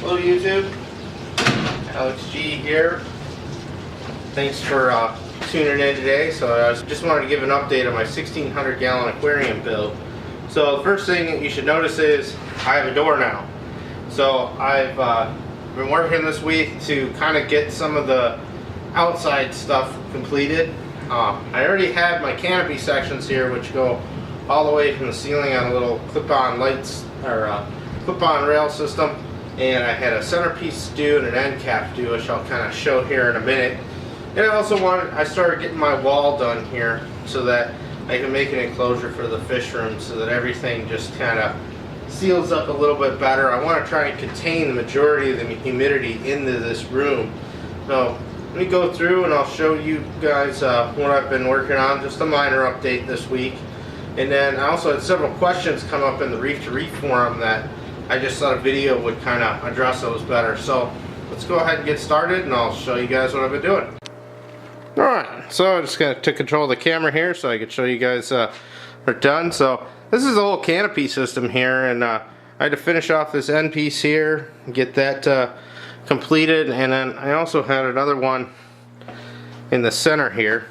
Hello YouTube, Alex G here. Thanks for tuning in today. So I just wanted to give an update on my 1,600 gallon aquarium build. So the first thing that you should notice is I have a door now. So I've been working this week to kind of get some of the outside stuff completed. I already had my canopy sections here, which go all the way from the ceiling on a little clip-on lights or clip-on rail system. And I had a centerpiece to do and an end cap to do, which I'll kind of show here in a minute. And I started getting my wall done here so that I can make an enclosure for the fish room so that everything just kind of seals up a little bit better. I want to try and contain the majority of the humidity into this room. So let me go through and I'll show you guys what I've been working on, just a minor update this week. And then I also had several questions come up in the Reef to Reef forum that I just thought a video would kind of address those better. So let's go ahead and get started and I'll show you guys what I've been doing. Alright, so I'm just going to take control of the camera here so I can show you guys we're done. So this is the whole canopy system here, and I had to finish off this end piece here, get that completed, and then I also had another one in the center here.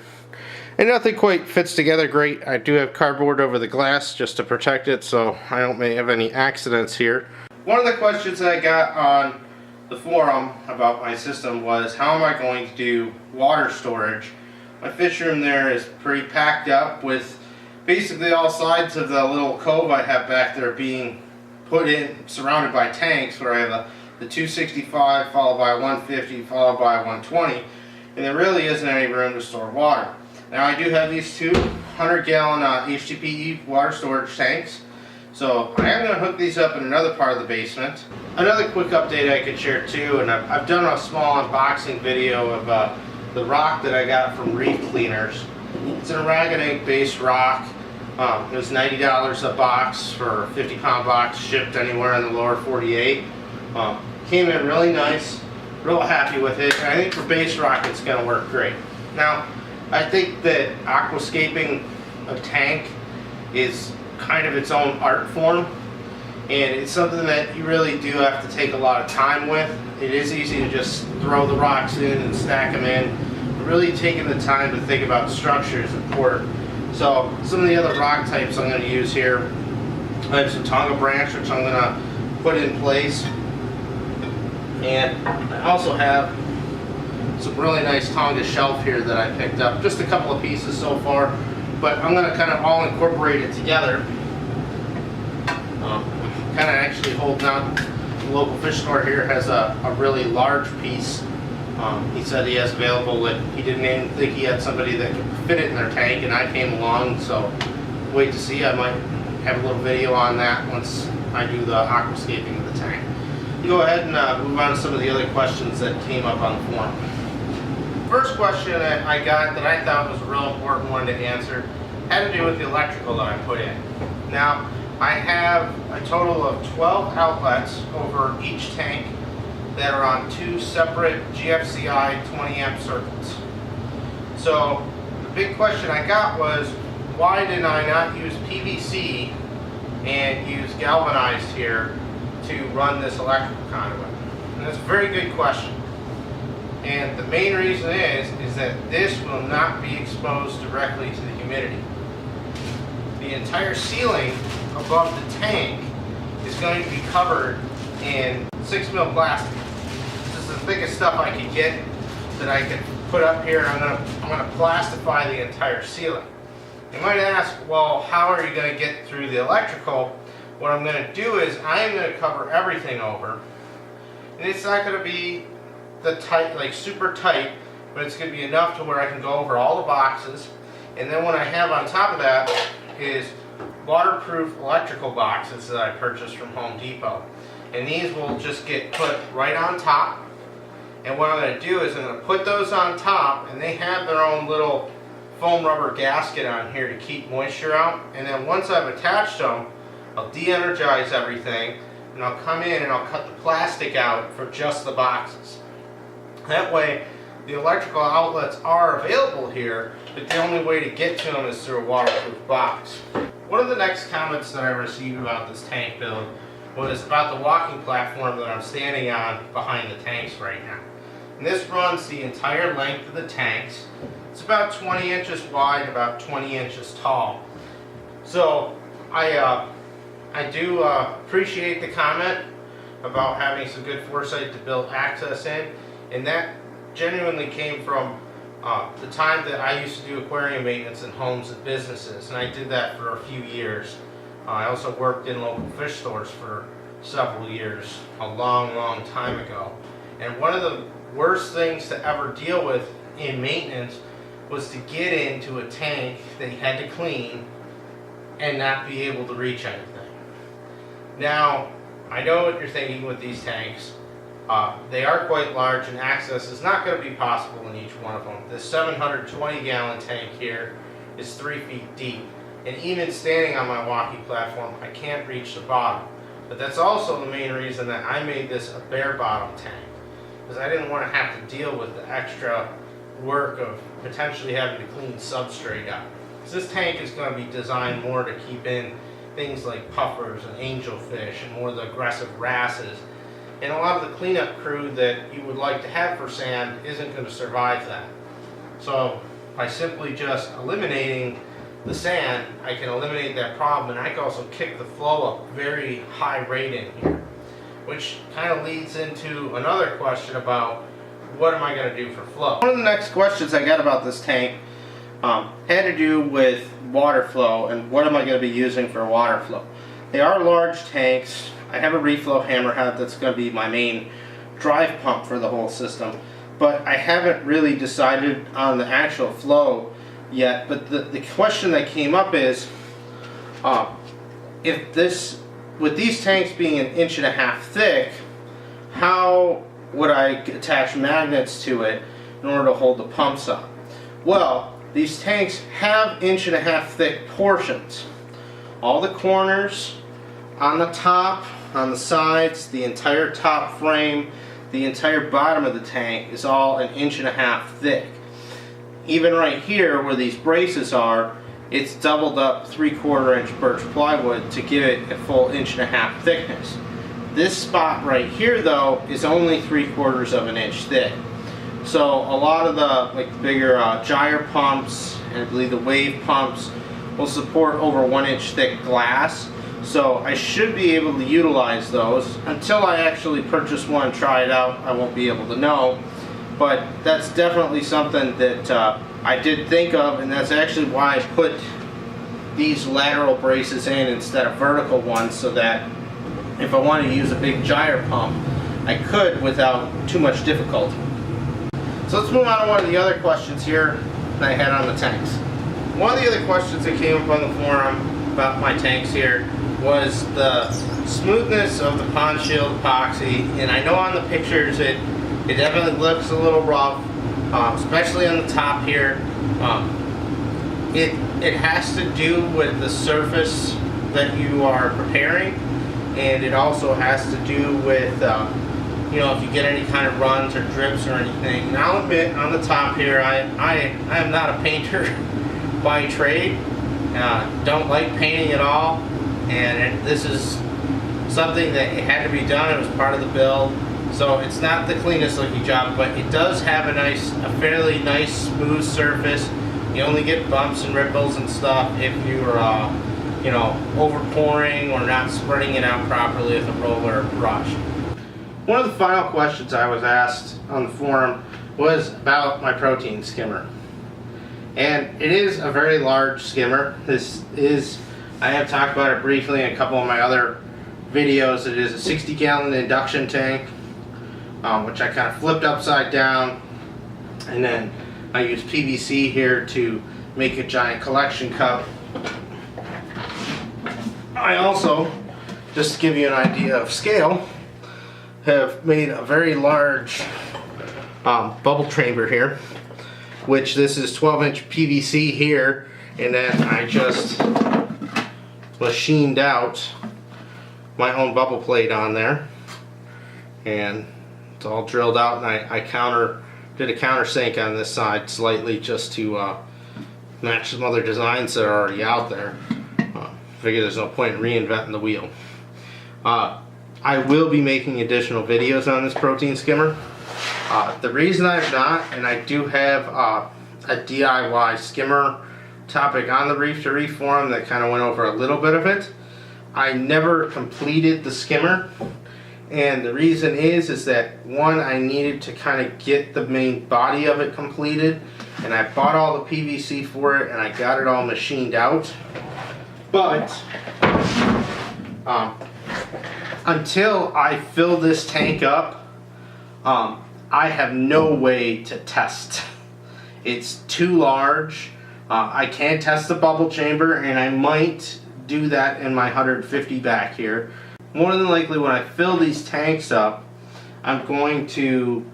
And nothing quite fits together great. I do have cardboard over the glass just to protect it so I don't may have any accidents here. One of the questions I got on the forum about my system was, how am I going to do water storage? My fish room there is pretty packed up with basically all sides of the little cove I have back there being put in, surrounded by tanks, where I have the 265 followed by 150 followed by 120, and there really isn't any room to store water. Now I do have these two 100-gallon HDPE water storage tanks, so I am going to hook these up in another part of the basement. Another quick update I could share too, and I've done a small unboxing video of the rock that I got from Reef Cleaners. It's an aragonite based rock. It was $90 a box for a 50-pound box, shipped anywhere in the lower 48. Came in really nice, real happy with it, and I think for base rock it's going to work great. Now I think that aquascaping a tank is kind of its own art form, and it's something that you really do have to take a lot of time with. It is easy to just throw the rocks in and stack them in, but really taking the time to think about structure is important. So some of the other rock types I'm going to use here, I have some Tonga branch which I'm going to put in place, and I also have some really nice Tonga shelf here that I picked up, just a couple of pieces so far, but I'm going to kind of all incorporate it together. Kind of actually holding out. The local fish store here has a really large piece. He said he has available that he didn't even think he had somebody that could fit it in their tank, and I came along, so wait to see. I might have a little video on that once I do the aquascaping of the tank. Go ahead and move on to some of the other questions that came up on the forum. First question that I got that I thought was a real important one to answer had to do with the electrical that I put in. Now, I have a total of 12 outlets over each tank that are on two separate GFCI 20 amp circuits. So the big question I got was, why did I not use PVC and use galvanized here to run this electrical conduit? And that's a very good question. And the main reason is that this will not be exposed directly to the humidity. The entire ceiling above the tank is going to be covered in 6mm plastic. This is the thickest stuff I could get that I could put up here, and I'm going to plastify the entire ceiling. You might ask, well, how are you going to get through the electrical? What I'm going to do is I am going to cover everything over, and it's not going to be the tight, like super tight, but it's going to be enough to where I can go over all the boxes. And then what I have on top of that is waterproof electrical boxes that I purchased from Home Depot, and these will just get put right on top. And what I'm going to do is I'm going to put those on top, and they have their own little foam rubber gasket on here to keep moisture out. And then once I've attached them, I'll de-energize everything, and I'll come in and I'll cut the plastic out for just the boxes. That way the electrical outlets are available here, but the only way to get to them is through a waterproof box. One of the next comments that I received about this tank build was about the walking platform that I'm standing on behind the tanks right now. And this runs the entire length of the tanks. It's about 20 inches wide, about 20 inches tall. So I do appreciate the comment about having some good foresight to build access in, and that genuinely came from the time that I used to do aquarium maintenance in homes and businesses, and I did that for a few years. I also worked in local fish stores for several years, a long time ago. And one of the worst things to ever deal with in maintenance was to get into a tank that you had to clean and not be able to reach anything. Now, I know what you're thinking with these tanks. They are quite large, and access is not going to be possible in each one of them. This 720-gallon tank here is 3 feet deep, and even standing on my walking platform, I can't reach the bottom. But that's also the main reason that I made this a bare bottom tank, because I didn't want to have to deal with the extra work of potentially having to clean substrate out. Because this tank is going to be designed more to keep in things like puffers and angelfish and more of the aggressive wrasses. And a lot of the cleanup crew that you would like to have for sand isn't going to survive that. So by simply just eliminating the sand, I can eliminate that problem, and I can also kick the flow up very high rate in here. Which kind of leads into another question about what am I going to do for flow. One of the next questions I got about this tank had to do with water flow and what am I going to be using for water flow. They are large tanks. I have a reflow hammerhead that's going to be my main drive pump for the whole system, but I haven't really decided on the actual flow yet. But the question that came up is, with these tanks being 1.5 inches thick, how would I attach magnets to it in order to hold the pumps up? Well, these tanks have 1.5 inches thick portions. All the corners, on the top, on the sides, the entire top frame, the entire bottom of the tank is all 1.5 inches thick. Even right here where these braces are, it's doubled up 3/4 inch birch plywood to give it a full 1.5 inch thickness. This spot right here though is only 3/4 inch thick. So a lot of the bigger gyre pumps, and I believe the wave pumps, will support over 1 inch thick glass. So I should be able to utilize those. Until I actually purchase one and try it out, I won't be able to know. But that's definitely something that I did think of, and that's actually why I put these lateral braces in instead of vertical ones, so that if I wanted to use a big gyre pump, I could without too much difficulty. So let's move on to one of the other questions here that I had on the tanks. One of the other questions that came up on the forum about my tanks here was the smoothness of the pond shield epoxy, and I know on the pictures it definitely looks a little rough, especially on the top here. It has to do with the surface that you are preparing, and it also has to do with if you get any kind of runs or drips or anything. And I'll admit, on the top here, I am not a painter by trade. Don't like painting at all, and this is something that it had to be done. It was part of the build, so it's not the cleanest looking job, but it does have a fairly nice smooth surface. You only get bumps and ripples and stuff if you're over pouring or not spreading it out properly with a roller or brush. One of the final questions I was asked on the forum was about my protein skimmer. And it is a very large skimmer. I have talked about it briefly in a couple of my other videos. It is a 60-gallon induction tank, which I kind of flipped upside down, and then I use PVC here to make a giant collection cup. I also, just to give you an idea of scale, have made a very large bubble chamber here, which this is 12-inch PVC here, and then I just machined out my own bubble plate on there, and it's all drilled out, and I did a countersink on this side slightly just to match some other designs that are already out there. Figure there's no point in reinventing the wheel. I will be making additional videos on this protein skimmer. The reason I'm not, and I do have a DIY skimmer topic on the Reef to Reef forum that kind of went over a little bit of it. I never completed the skimmer, and the reason is that one, I needed to kind of get the main body of it completed, and I bought all the PVC for it and I got it all machined out. But until I fill this tank up, I have no way to test. It's too large. I can't test the bubble chamber, and I might do that in my 150 back here. More than likely, when I fill these tanks up, I'm going to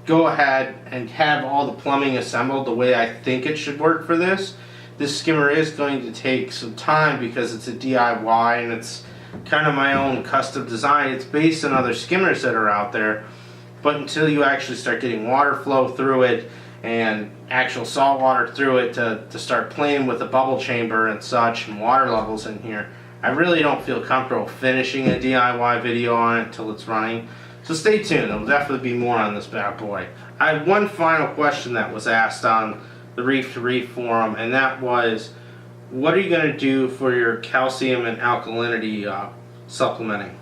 go ahead and have all the plumbing assembled the way I think it should work for this. This skimmer is going to take some time because it's a DIY and it's kind of my own custom design. It's based on other skimmers that are out there, but until you actually start getting water flow through it and actual salt water through it to start playing with the bubble chamber and such and water levels in here, I really don't feel comfortable finishing a DIY video on it until it's running. So stay tuned, there'll definitely be more on this bad boy. I have one final question that was asked on the Reef to Reef forum, and that was, what are you going to do for your calcium and alkalinity supplementing?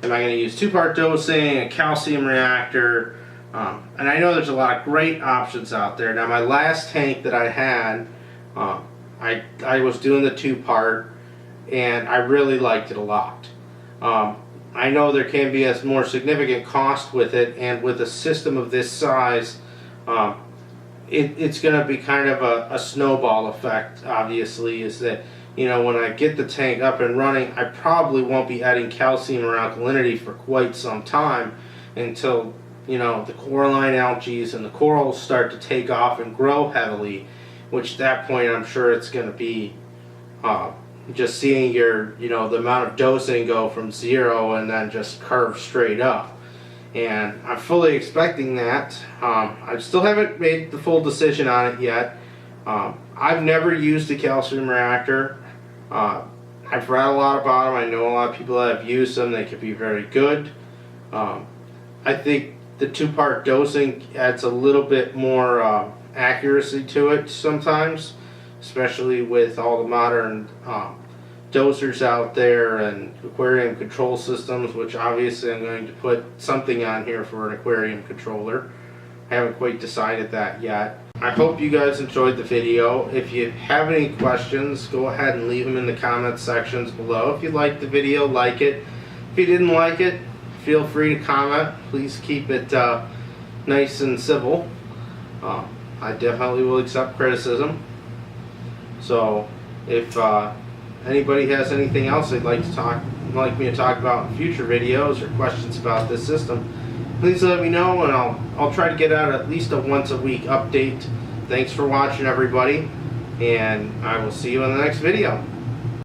Am I going to use 2-part dosing, a calcium reactor? And I know there's a lot of great options out there. Now my last tank that I had, I was doing the 2-part, and I really liked it a lot. I know there can be a more significant cost with it, and with a system of this size, it's going to be kind of a snowball effect, obviously, is that, you know, when I get the tank up and running, I probably won't be adding calcium or alkalinity for quite some time until, you know, the coralline algae and the corals start to take off and grow heavily, which at that point I'm sure it's going to be just seeing your, you know, the amount of dosing go from 0 and then just curve straight up. And I'm fully expecting that. I still haven't made the full decision on it yet. I've never used a calcium reactor. I've read a lot about them. I know a lot of people that have used them. They can be very good. I think the 2-part dosing adds a little bit more accuracy to it sometimes, especially with all the modern dosers out there and aquarium control systems, which obviously I'm going to put something on here for an aquarium controller. I haven't quite decided that yet. I hope you guys enjoyed the video. If you have any questions, go ahead and leave them in the comment sections below. If you liked the video, like it. If you didn't like it, feel free to comment. Please keep it nice and civil. I definitely will accept criticism. So if anybody has anything else they'd like me to talk about in future videos or questions about this system, please let me know, and I'll try to get out at least a once-a-week update. Thanks for watching, everybody, and I will see you in the next video.